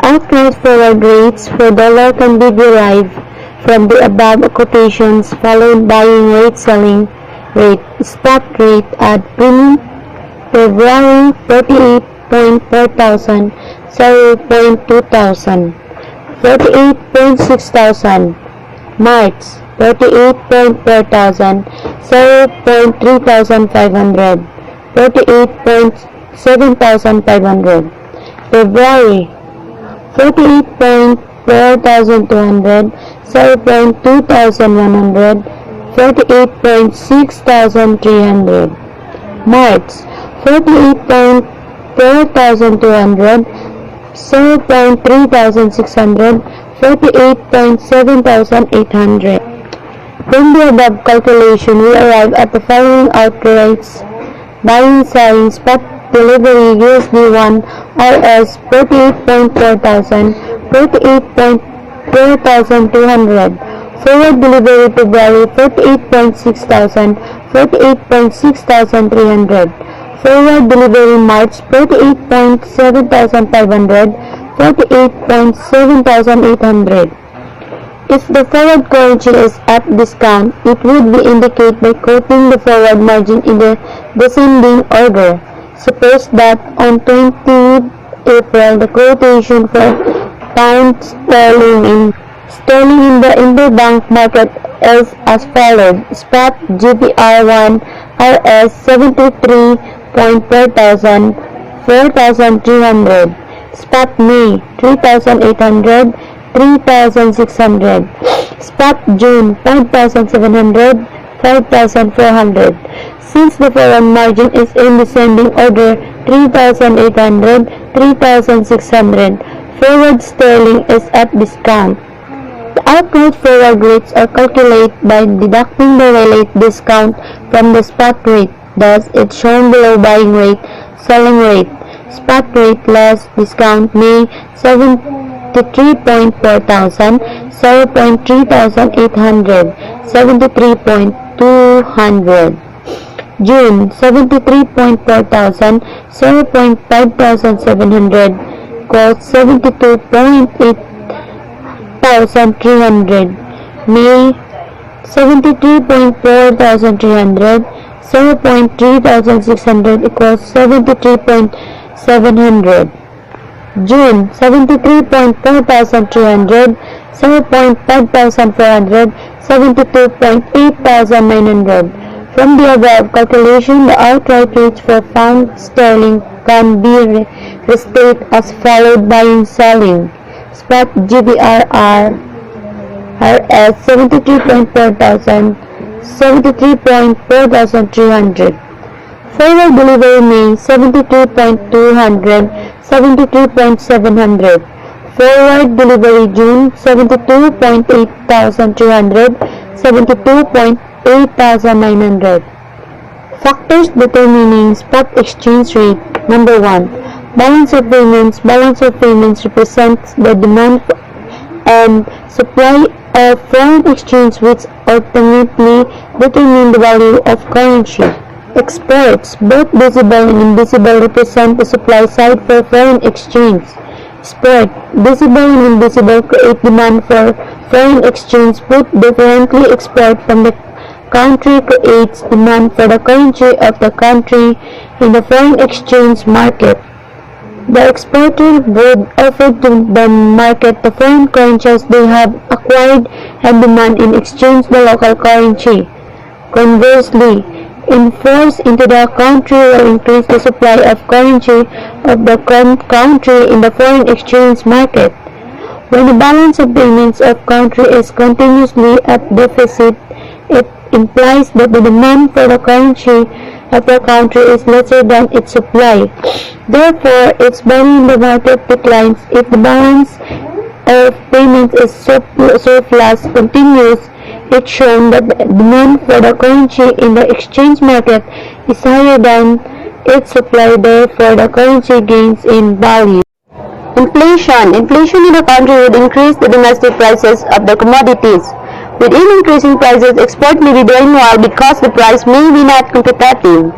outright forward rates for dollar can be derived from the above quotations followed buying rate, selling rate, spot rate at premium February 48.4 thousand, 0.2 thousand, 48.6 thousand, March 48.4 thousand, 0.3 thousand 500, 48.7 thousand 500, February 48.4 thousand 200, 0.2 thousand 100, 48.6 thousand 300, March 48.4 thousand 200, 0.3 thousand 600, 48.7 thousand 800. From the above calculation, we arrive at the following outrights: buying, selling, spot delivery USD1 RS 48.4 thousand, 48.4 thousand 200, forward delivery February 48.6 thousand, 48.6 thousand 300, forward delivery March 48.7 thousand 500, 48.7 thousand 800. If the forward currency is at discount, it would be indicated by quoting the forward margin in the descending order. Suppose that on 20th April, the quotation for pound sterling in the interbank market is as follows: spot GBR1 RS 73.4 thousand, 4,300, spot May 3,800, 3,600, spot June 5,700, 5,400. Since the forward margin is in descending order 3,800, 3,600, forward sterling is at discount. The outright forward rates are calculated by deducting the relate discount from the spot rate. Thus, it's shown below: buying rate, selling rate, spot rate less discount May 73.4 thousand, 0.3 thousand 800, 73.200, June 73.4 thousand, 0.5 thousand 700, cost 72.8 thousand 300, May 73.4 thousand 300, 0.3 thousand 600 equals 73.700, June 73.4 thousand 300, 0.5 thousand 400, 72.8 thousand 900. From the above calculation, the outright rates for pound sterling can be restated as followed: buying, selling, spot GBRR RS 73.4 thousand, 73.4 thousand 300, forward delivery May 73.200, 73.700, forward delivery June 72.8 thousand 300, 72.8 thousand 900. Factors determining spot exchange rate. Number 1. Balance of payments. Balance of payments represents the demand and supply of foreign exchange, which ultimately determine the value of currency. Exports, both visible and invisible, represent the supply side for foreign exchange. Export, visible and invisible, create demand for foreign exchange. Put differently, export from the country creates demand for the currency of the country in the foreign exchange market. The exporter would offer to the market the foreign currencies they have acquired and demand in exchange the local currency. Conversely, enforce into the country will increase the supply of currency of the country in the foreign exchange market. When the balance of payments of country is continuously at deficit, it implies that the demand for the currency of the country is lesser than its supply. Therefore, its value in the market declines. If the balance of payments is surplus continuous, it's shown that the demand for the currency in the exchange market is higher than its supply, therefore the currency gains in value. Inflation. Inflation in a country would increase the domestic prices of the commodities. Within increasing prices, export may be doing well because the price may be not competitive.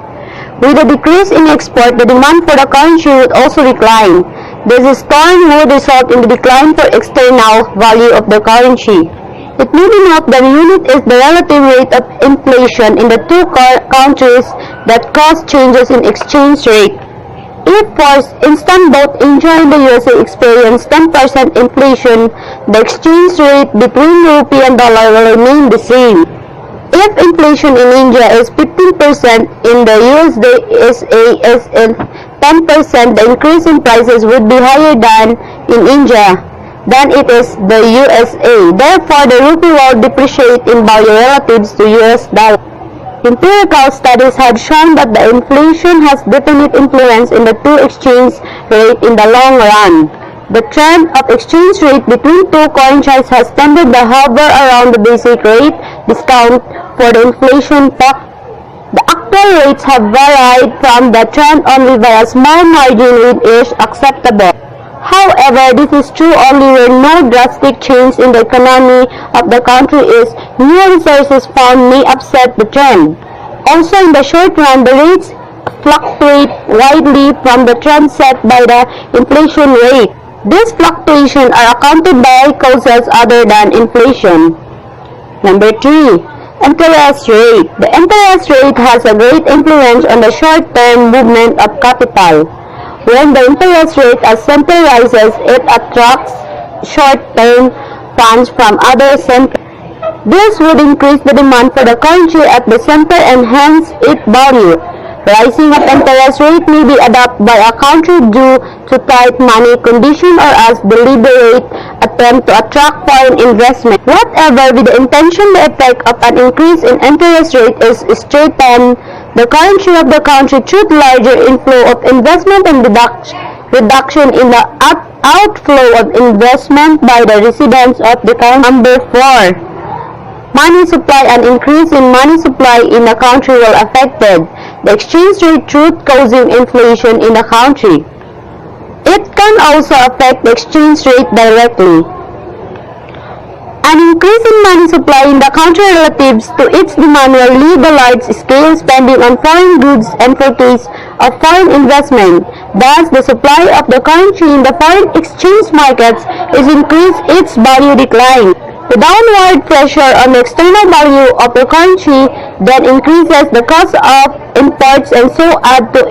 With a decrease in export, the demand for the currency would also decline. This storm would result in the decline for external value of the currency. It may be noted that the unit is the relative rate of inflation in the two countries that cause changes in exchange rate. If, for instance, both India and the USA experience 10% inflation, the exchange rate between the rupee and dollar will remain the same. If inflation in India is 15%, in the USA is 10%, the increase in prices would be higher than in India than it is the USA. Therefore, the rupee will depreciate in value relative to US dollar. Empirical studies have shown that the inflation has definite influence in the two exchange rate in the long run. The trend of exchange rate between two currencies has tended to hover around the basic rate discount for the inflation factor. The actual rates have varied from the trend only by a small margin which is acceptable. However, this is true only where no drastic change in the economy of the country is. New resources found may upset the trend. Also, in the short run, the rates fluctuate widely from the trend set by the inflation rate. These fluctuations are accounted by causes other than inflation. Number 3. Interest rate. The interest rate has a great influence on the short-term movement of capital. When the interest rate as center rises, it attracts short-term funds from other centers. This would increase the demand for the currency at the center and hence its value. Rising of interest rate may be adopted by a country due to tight money condition or as deliberate attempt to attract foreign investment. Whatever be the intention, the effect of an increase in interest rate is strengthen the currency of the country through larger inflow of investment and reduction in the outflow of investment by the residents of the country. Number 4. Money supply. An increase in money supply in the country will affect the exchange rate through causing inflation in the country. It can also affect the exchange rate directly. An increase in money supply in the country relative to its demand will lead to large-scale spending on foreign goods and purchase of foreign investment. Thus, the supply of the currency in the foreign exchange markets is increased, its value declines. The downward pressure on the external value of the currency then increases the cost of imports and so add to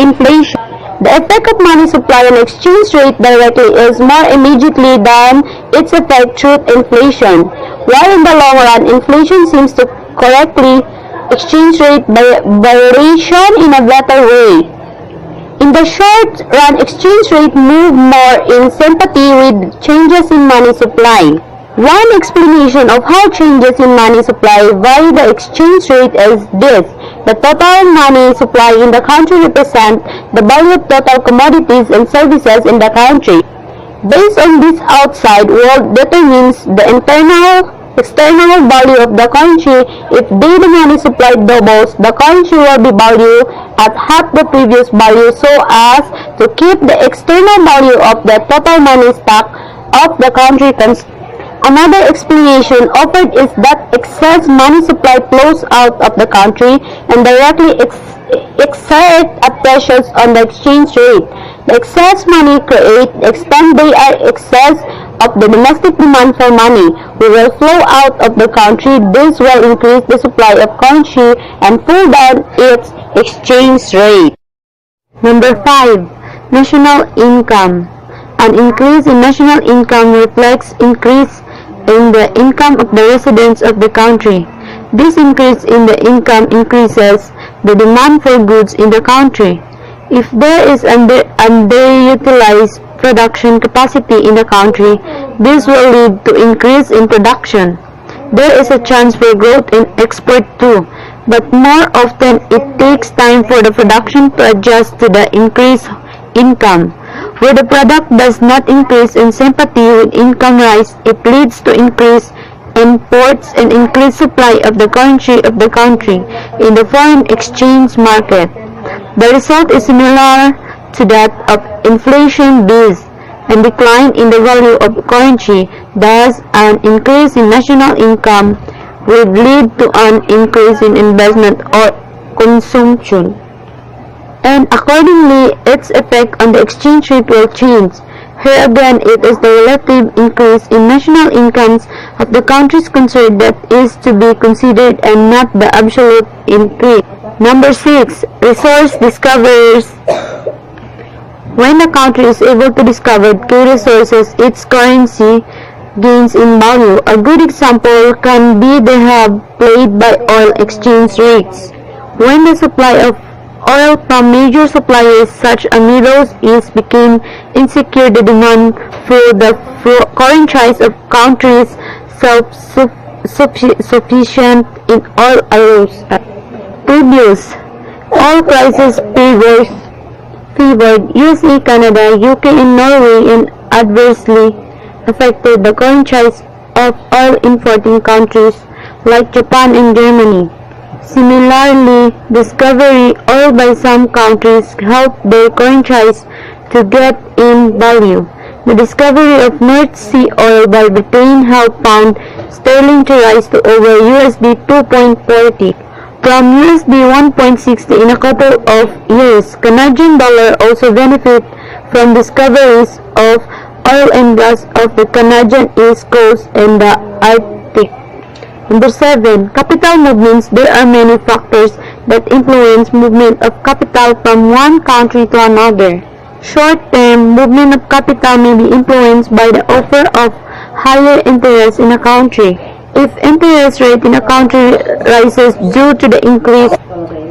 inflation. The effect of money supply on exchange rate directly is more immediately than its effect through inflation, while in the long run, inflation seems to correctly exchange rate variation in a better way. In the short run, exchange rate move more in sympathy with changes in money supply. One explanation of how changes in money supply vary the exchange rate is this. The total money supply in the country represents the value of total commodities and services in the country. Based on this outside world determines the external value of the currency. If daily money supply doubles, the currency will be valued at half the previous value so as to keep the external value of the total money stock of the country constant. Another explanation offered is that excess money supply flows out of the country and directly exert a pressures on the exchange rate. The excess money created extend they are excess of the domestic demand for money, which will flow out of the country. This will increase the supply of currency and pull down its exchange rate. Number 5. National income. An increase in national income reflects increase in the income of the residents of the country. This increase in the income increases the demand for goods in the country. If there is underutilized production capacity in the country, this will lead to increase in production. There is a chance for growth in export too, but more often it takes time for the production to adjust to the increased income. Where the product does not increase in sympathy with income rise, it leads to increased imports and increased supply of the currency of the country in the foreign exchange market. The result is similar to that of inflation base and decline in the value of currency. Thus, an increase in national income would lead to an increase in investment or consumption. and accordingly its effect on the exchange rate will change. Here again, it is the relative increase in national incomes of the countries concerned that is to be considered and not the absolute increase. Number 6. Resource discoveries. When a country is able to discover key resources, its currency gains in value. A good example can be the hub played by oil exchange rates. When the supply of oil from major suppliers such as Middle East became insecure, the demand for the currencies of countries self-sufficient in oil arose. Previous oil crisis favored USA, Canada, UK, and Norway and adversely affected the currencies of oil importing countries like Japan and Germany. Similarly, discovery oil by some countries helped their currencies to get in value. The discovery of North Sea oil by Britain helped pound sterling to rise to over USD 2.40 from USD 1.60 in a couple of years. Canadian dollar also benefit from discoveries of oil and gas off the Canadian East Coast and the Arctic. Number 7. Capital movements. There are many factors that influence movement of capital from one country to another. Short-term movement of capital may be influenced by the offer of higher interest in a country. If interest rate in a country rises due to the increase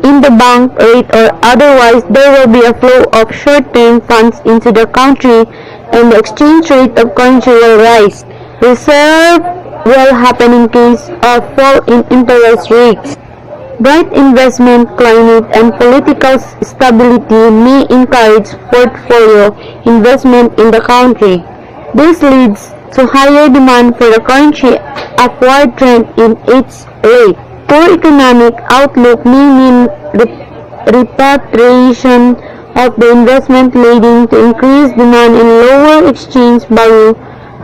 in the bank rate or otherwise, there will be a flow of short-term funds into the country and the exchange rate of currency will rise. Reserve will happen in case of fall in interest rates. Bright investment climate and political stability may encourage portfolio investment in the country. This leads to higher demand for the currency, upward trend in its rate. Poor economic outlook may mean repatriation of the investment leading to increased demand and lower exchange value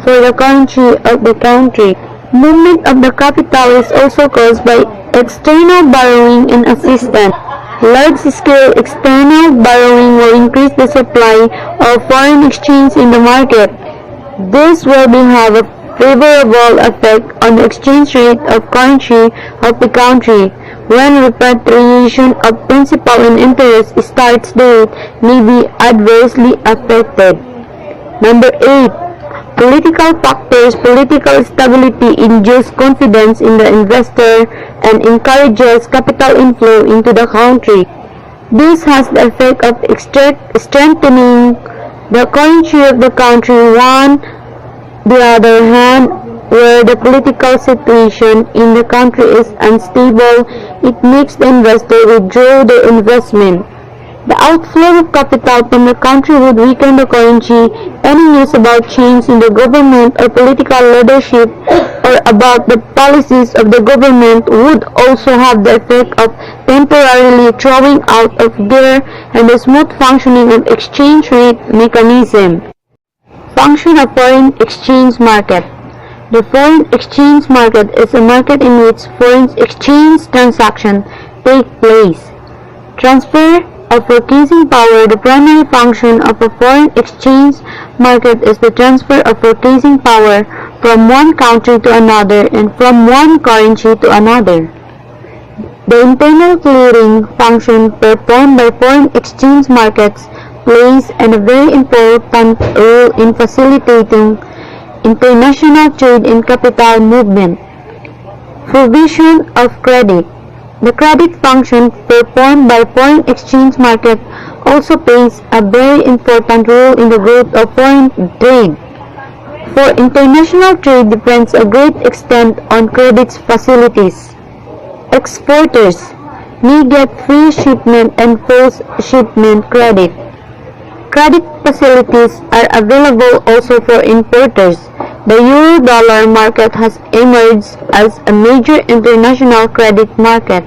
for the currency of the country. Movement of the capital is also caused by external borrowing and assistance. Large-scale external borrowing will increase the supply of foreign exchange in the market. This will have a favorable effect on the exchange rate of currency of the country. When repatriation of principal and interest starts, the rate may be adversely affected. Number 8. Political factors. Political stability induces confidence in the investor and encourages capital inflow into the country. This has the effect of strengthening the currency of the country. On the other hand, where the political situation in the country is unstable, it makes the investor withdraw their investment. The outflow of capital from the country would weaken the currency. Any news about change in the government or political leadership or about the policies of the government would also have the effect of temporarily throwing out of gear and the smooth functioning of exchange rate mechanism. Function of foreign exchange market. The foreign exchange market is a market in which foreign exchange transactions take place. Transfer of purchasing power. The primary function of a foreign exchange market is the transfer of purchasing power from one country to another and from one currency to another. The internal clearing function performed by foreign exchange markets plays a very important role in facilitating international trade and capital movement. Provision of credit. The credit function performed by foreign exchange market also plays a very important role in the growth of foreign trade. For international trade depends a great extent on credit facilities. Exporters may get free shipment and post-shipment credit. Credit facilities are available also for importers. The euro-dollar market has emerged as a major international credit market.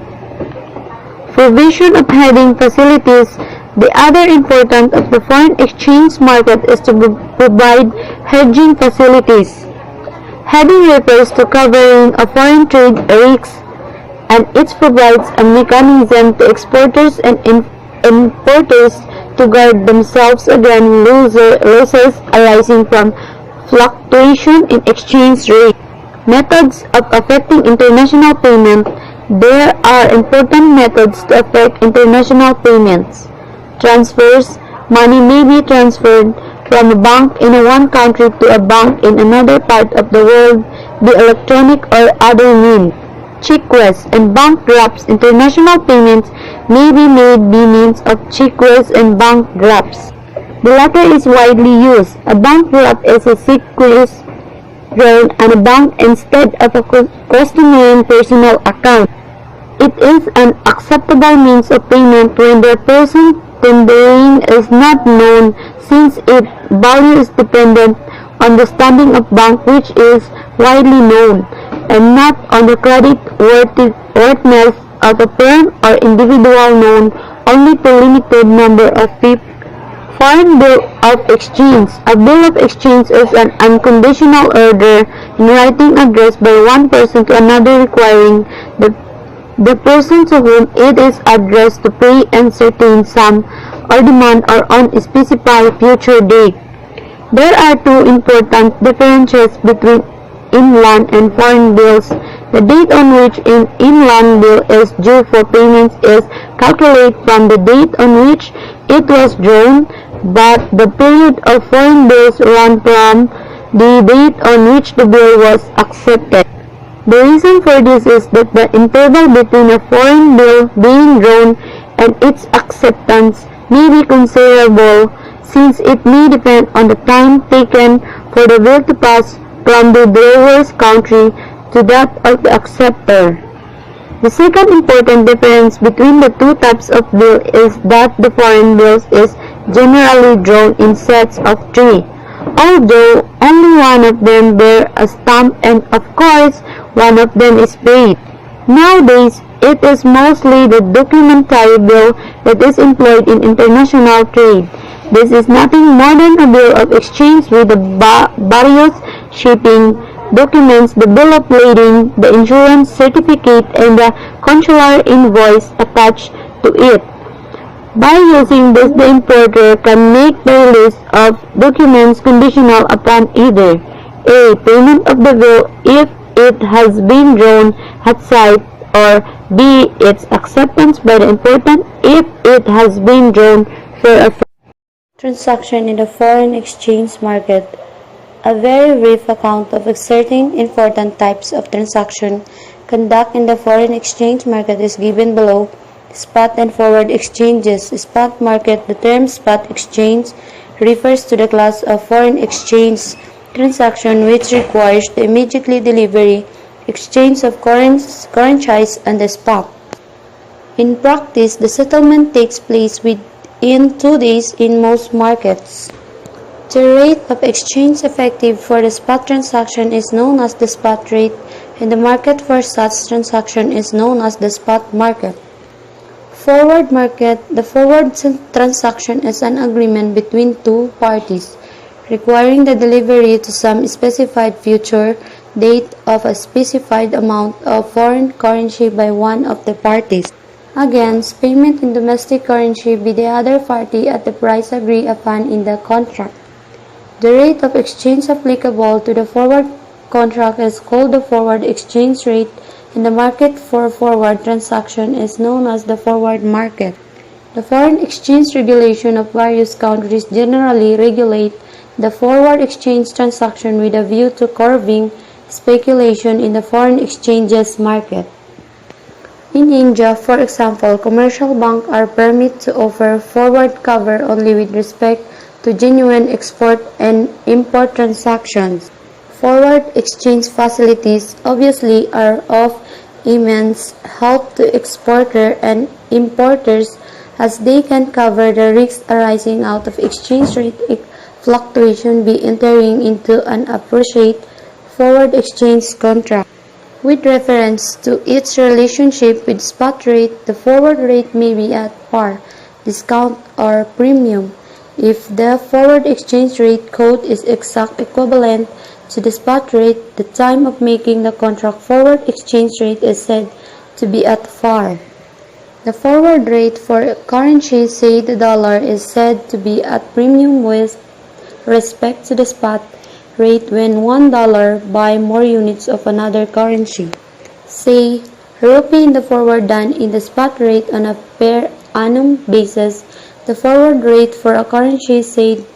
Provision of hedging facilities. The other importance of the foreign exchange market is to provide hedging facilities. Hedging refers to covering a foreign trade risks, and it provides a mechanism to exporters and importers to guard themselves against losses arising from fluctuation in exchange rate. Methods of affecting international payment. There are important methods to affect international payments. Transfers. Money may be transferred from a bank in one country to a bank in another part of the world by electronic or other means. Cheques and bank drafts. International payments may be made by means of cheques and bank drafts. The latter is widely used. A bank draft is a cheque drawn on a bank instead of a customary personal account. It is an acceptable means of payment when the person tendering is not known, since its value is dependent on the standing of bank, which is widely known, and not on the credit worthiness of a firm or individual known only to a limited number of people. Foreign bill of exchange. A bill of exchange is an unconditional order in writing addressed by one person to another requiring the person to whom it is addressed to pay a certain sum or demand or on a specified future date. There are two important differences between inland and foreign bills. The date on which an inland bill is due for payments is calculated from the date on which it was drawn, but the period of foreign bills run from the date on which the bill was accepted. The reason for this is that the interval between a foreign bill being drawn and its acceptance may be considerable, since it may depend on the time taken for the bill to pass from the drawer's country to that of the acceptor. The second important difference between the two types of bill is that the foreign bills is generally drawn in sets of three, although only one of them bear a stamp and of course one of them is paid. Nowadays, it is mostly the documentary bill that is employed in international trade. This is nothing more than a bill of exchange with the various shipping documents, the bill of lading, the insurance certificate, and the consular invoice attached to it. By using this, the importer can make the release of documents conditional upon either A. Payment of the bill if it has been drawn at sight, or B. Its acceptance by the importer if it has been drawn for a transaction in the foreign exchange market. A very brief account of certain important types of transaction conducted in the foreign exchange market is given below. Spot and forward exchanges. Spot market. The term spot exchange refers to the class of foreign exchange transaction which requires the immediate delivery, exchange of currencies on the spot. In practice, the settlement takes place within 2 days in most markets. The rate of exchange effective for the spot transaction is known as the spot rate, and the market for such transaction is known as the spot market. Forward market. The forward transaction is an agreement between two parties requiring the delivery to some specified future date of a specified amount of foreign currency by one of the parties against payment in domestic currency by the other party at the price agreed upon in the contract. The rate of exchange applicable to the forward contract is called the forward exchange rate, and the market for forward transaction is known as the forward market. The foreign exchange regulation of various countries generally regulate the forward exchange transaction with a view to curbing speculation in the foreign exchanges market. In India, for example, commercial banks are permitted to offer forward cover only with respect to genuine export and import transactions. Forward exchange facilities obviously are of immense help to exporters and importers, as they can cover the risks arising out of exchange rate fluctuation by entering into an appropriate forward exchange contract. With reference to its relationship with spot rate, the forward rate may be at par, discount, or premium. If the forward exchange rate quote is exact equivalent to the spot rate, the time of making the contract forward exchange rate is said to be at par. The forward rate for a currency, say the dollar, is said to be at premium with respect to the spot rate when $1 buy more units of another currency. Say, rupee in the forward than in the spot rate on a per annum basis. The forward rate for a currency, say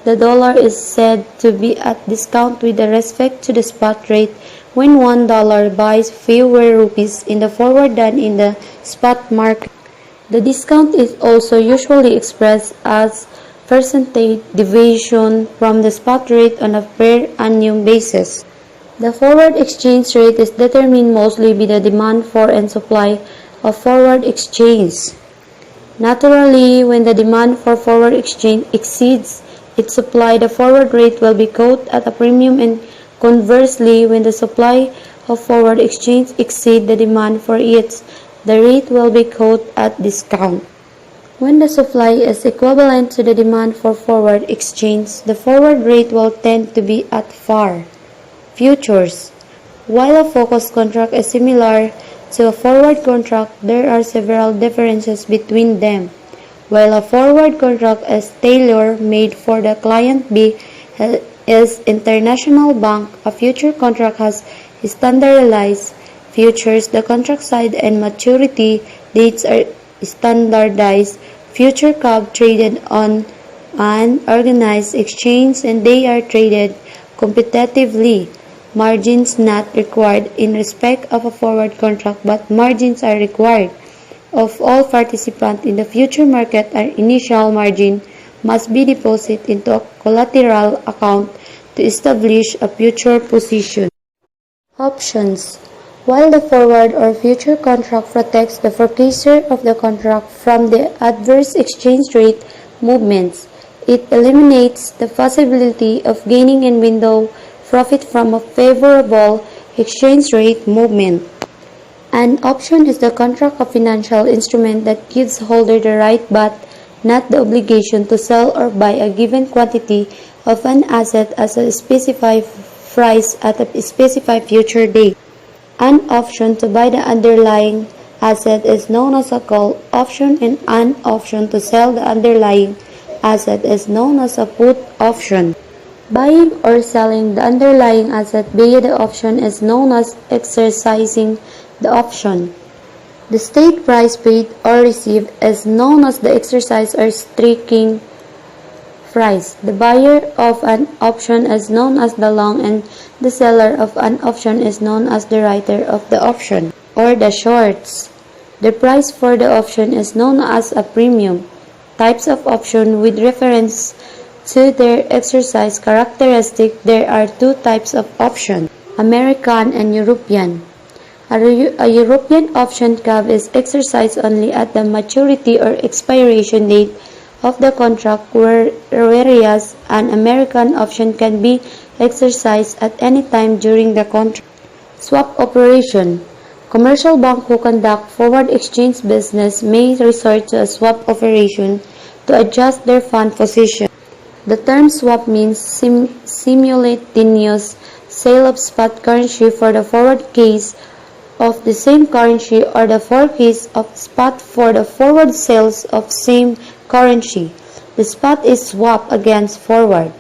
the dollar, is said to be at discount with respect to the spot rate when $1 buys fewer rupees in the forward than in the spot market. The discount is also usually expressed as percentage deviation from the spot rate on a per annum basis. The forward exchange rate is determined mostly by the demand for and supply of forward exchange. Naturally, when the demand for forward exchange exceeds its supply, the forward rate will be quoted at a premium, and conversely, when the supply of forward exchange exceeds the demand for it, the rate will be quoted at discount. When the supply is equivalent to the demand for forward exchange, the forward rate will tend to be at par. Futures. While a focus contract is similar to a forward contract, there are several differences between them. While a forward contract is tailor-made for the client B is international bank, a future contract has standardized futures. The contract size and maturity dates are standardized. Future curve traded on an organized exchange and they are traded competitively. Margins not required in respect of a forward contract, but margins are required of all participants in the future market. An initial margin must be deposited into a collateral account to establish a future position. Options. While the forward or future contract protects the purchaser of the contract from the adverse exchange rate movements, it eliminates the possibility of gaining and window profit from a favorable exchange rate movement. An option is the contract of financial instrument that gives holder the right but not the obligation to sell or buy a given quantity of an asset at a specified price at a specified future date. An option to buy the underlying asset is known as a call option, and an option to sell the underlying asset is known as a put option. Buying or selling the underlying asset via the option is known as exercising the option. The state price paid or received is known as the exercise or striking price. The buyer of an option is known as the long, and the seller of an option is known as the writer of the option, or the shorts. The price for the option is known as a premium. Types of option with reference to their exercise characteristic. There are two types of option: American and European. A European option curve is exercised only at the maturity or expiration date of the contract, whereas an American option can be exercised at any time during the contract. Swap operation. Commercial banks who conduct forward exchange business may resort to a swap operation to adjust their fund position. The term swap means simultaneous sale of spot currency for the forward case of the same currency, or the forward case of spot for the forward sales of same currency. The spot is swapped against forward.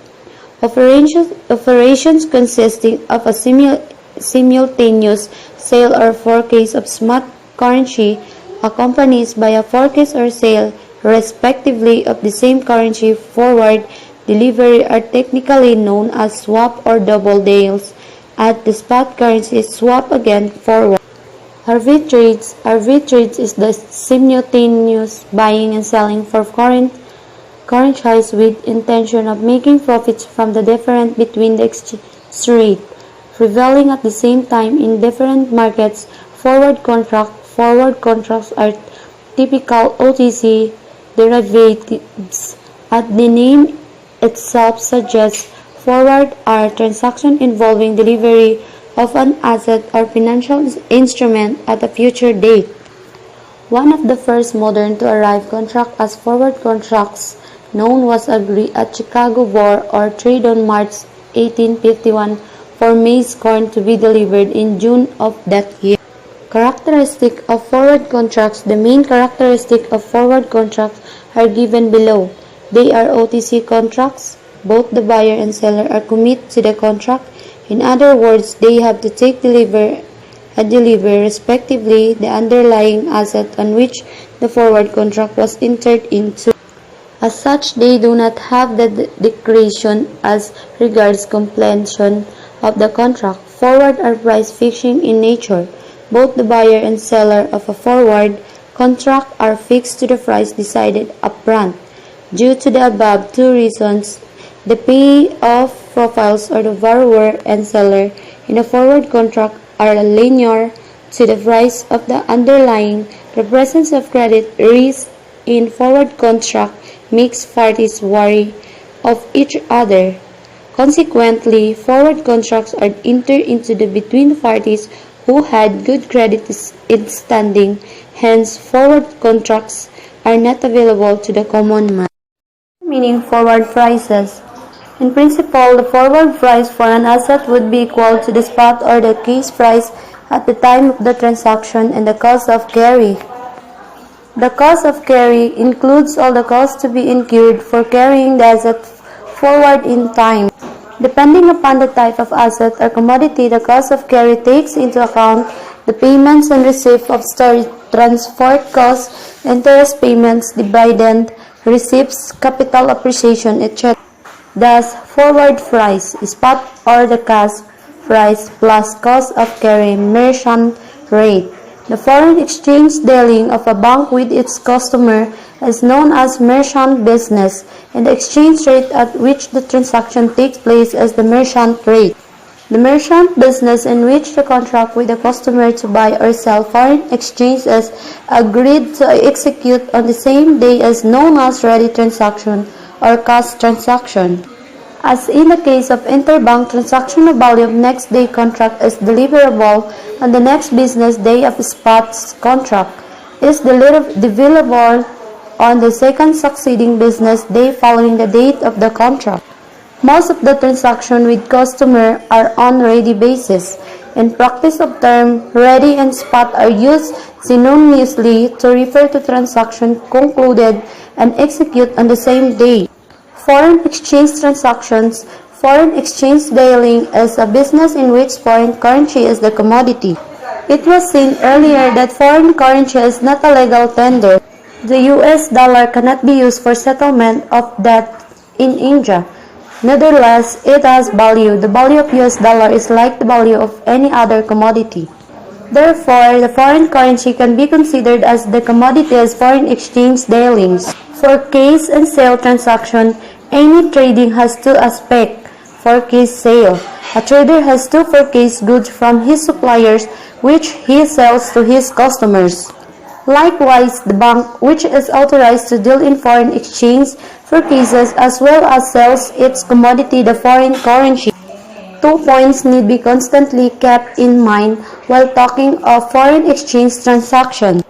Operations consisting of a simultaneous sale or forecast of spot currency accompanied by a forecast or sale respectively of the same currency forward delivery are technically known as swap or double deals at the spot currency swap against forward. Arbitrage is the simultaneous buying and selling for currencies with intention of making profits from the difference between the exchange rate prevailing at the same time in different markets. Forward contracts are typical OTC derivatives. As the name itself suggests, forward are transactions involving delivery of an asset or financial instrument at a future date. One of the first modern to arrive contracts as forward contracts known was agreed at Chicago War or Trade on March 1851 for maize corn to be delivered in June of that year. Characteristic of forward contracts. The main characteristic of forward contracts are given below. They are OTC contracts. Both the buyer and seller are committed to the contract. In other words, they have to take and deliver respectively the underlying asset on which the forward contract was entered into. As such, they do not have the discretion as regards completion of the contract. Forward are price fixing in nature. Both the buyer and seller of a forward contract are fixed to the price decided upfront. Due to the above two reasons, the payoff profiles of the borrower and seller in a forward contract are linear to the price of the underlying. The presence of credit risk in forward contract makes parties wary of each other. Consequently, forward contracts are entered into between the parties who had good credit in standing. Hence, forward contracts are not available to the common man. Meaning forward prices. In principle, the forward price for an asset would be equal to the spot or the case price at the time of the transaction and the cost of carry. The cost of carry includes all the costs to be incurred for carrying the asset forward in time. Depending upon the type of asset or commodity, the cost of carry takes into account the payments and receipt of storage, transport costs, interest payments, dividend receipts, capital appreciation, etc. Thus, forward price, spot or the cash price plus cost of carry, merchant rate. The foreign exchange dealing of a bank with its customer is known as merchant business, and the exchange rate at which the transaction takes place is the merchant rate. The merchant business in which the contract with the customer to buy or sell foreign exchange is agreed to execute on the same day is known as ready transaction or cash transaction. As in the case of interbank transaction, the value of next day contract is deliverable on the next business day of spot contract is deliverable on the second succeeding business day following the date of the contract. Most of the transactions with customer are on ready basis. In practice of term, ready and spot are used synonymously to refer to transactions concluded and executed on the same day. Foreign exchange transactions. Foreign exchange dealing is a business in which foreign currency is the commodity. It was seen earlier that foreign currency is not a legal tender. The US dollar cannot be used for settlement of debt in India. Nevertheless, it has value. The value of US dollar is like the value of any other commodity. Therefore, the foreign currency can be considered as the commodity as foreign exchange dealings. For case and sale transaction, any trading has two aspects. For case sale, a trader has to purchase goods from his suppliers which he sells to his customers. Likewise, the bank, which is authorized to deal in foreign exchange, purchases as well as sells its commodity, the foreign currency. 2 points need be constantly kept in mind while talking of foreign exchange transactions.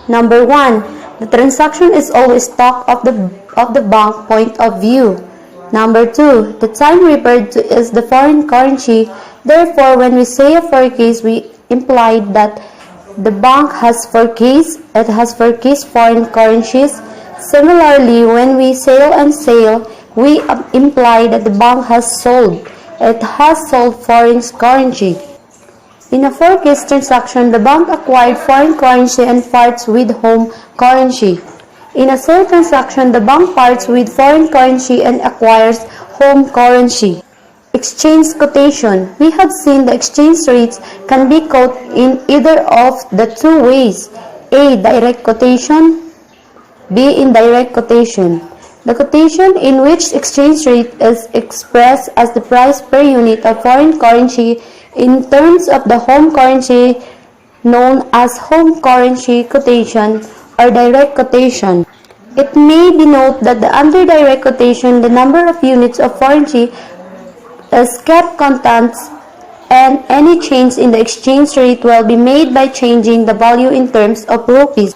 Number 1. The transaction is always talked of the bank point of view. Number 2. The time referred to is the foreign currency. Therefore, when we say a purchase, we imply that the bank has purchased, it has purchased foreign currencies. Similarly, when we sell, we imply that the bank has sold, it has sold foreign currency. In a forecast transaction, the bank acquired foreign currency and parts with home currency. In a sale transaction, the bank parts with foreign currency and acquires home currency. Exchange quotation. We have seen the exchange rates can be quoted in either of the two ways. A. Direct quotation. B. Indirect quotation. The quotation in which exchange rate is expressed as the price per unit of foreign currency in terms of the home currency known as home currency quotation or direct quotation. It may be noted that under direct quotation, the number of units of currency is kept constant and any change in the exchange rate will be made by changing the value in terms of rupees.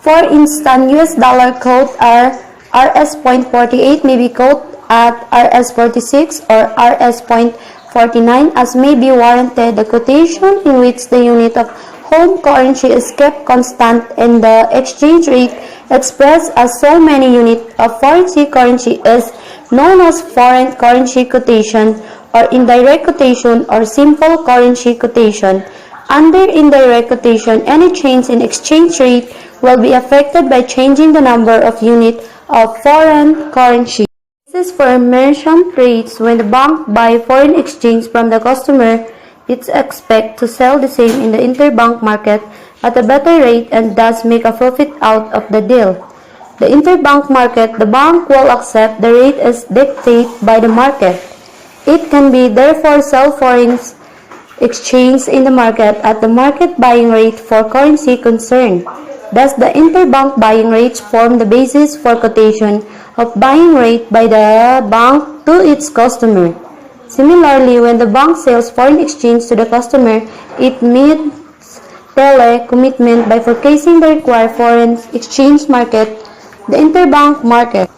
For instance, US dollar quote are Rs.48 may be quoted at Rs.46 or Rs.49 as may be warranted. The quotation in which the unit of home currency is kept constant and the exchange rate expressed as so many units of foreign currency is known as foreign currency quotation or indirect quotation or simple currency quotation. Under indirect quotation, any change in exchange rate will be affected by changing the number of units of foreign currency. This is for merchant rates. When the bank buy foreign exchange from the customer, it's expect to sell the same in the interbank market at a better rate and thus make a profit out of the deal. The interbank market, the bank will accept the rate as dictated by the market. It can be therefore sell foreign exchange in the market at the market buying rate for currency concerned. Thus, the interbank buying rates form the basis for quotation of buying rate by the bank to its customer. Similarly, when the bank sells foreign exchange to the customer, it meets commitment by forecasting the required foreign exchange market, the interbank market.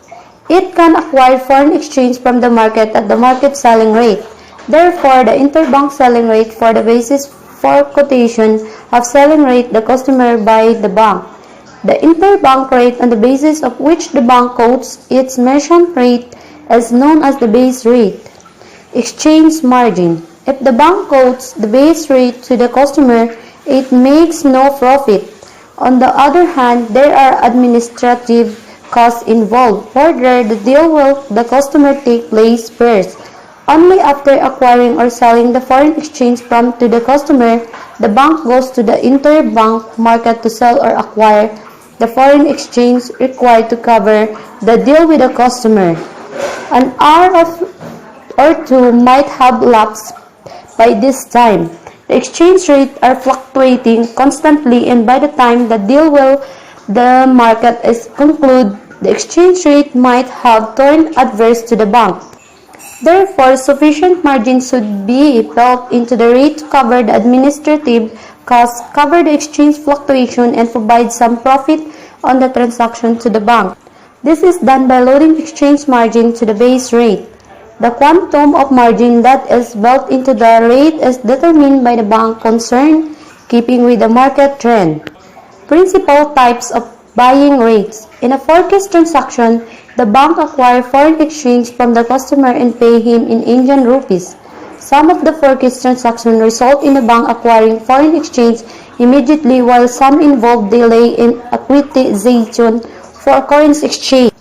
It can acquire foreign exchange from the market at the market selling rate. Therefore, the interbank selling rate for the basis for quotation of selling rate the customer by the bank. The interbank rate on the basis of which the bank quotes its merchant rate is known as the base rate. Exchange margin. If the bank quotes the base rate to the customer, it makes no profit. On the other hand, there are administrative costs involved. Further, the deal with the customer take place first. Only after acquiring or selling the foreign exchange from to the customer, the bank goes to the interbank market to sell or acquire the foreign exchange required to cover the deal with the customer. An hour or two might have lapsed by this time. The exchange rates are fluctuating constantly and by the time the deal with the market is concluded, the exchange rate might have turned adverse to the bank. Therefore, sufficient margin should be built into the rate to cover the administrative costs, cover the exchange fluctuation, and provide some profit on the transaction to the bank. This is done by loading exchange margin to the base rate. The quantum of margin that is built into the rate is determined by the bank concerned, keeping with the market trend. Principal types of buying rates. In a forecast transaction, the bank acquires foreign exchange from the customer and pay him in Indian rupees. Some of the forecast transactions result in the bank acquiring foreign exchange immediately while some involve delay in acquisition for currency exchange.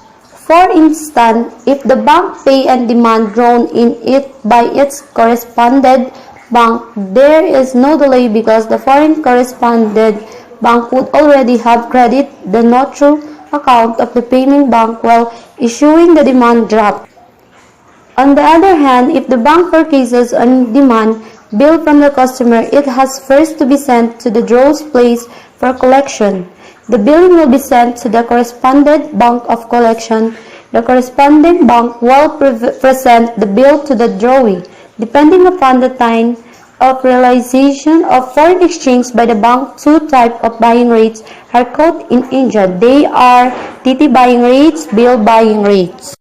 For instance, if the bank pay and demand drawn in it by its correspondent bank, there is no delay because the foreign correspondent bank would already have credited the no-true account of the paying bank while issuing the demand draft. On the other hand, if the bank purchases on demand bill from the customer, it has first to be sent to the draws place for collection. The billing will be sent to the correspondent bank of collection. The corresponding bank will present the bill to the drawee. Depending upon the time of realization of foreign exchange by the bank, two types of buying rates are called in India. They are TT buying rates, bill buying rates.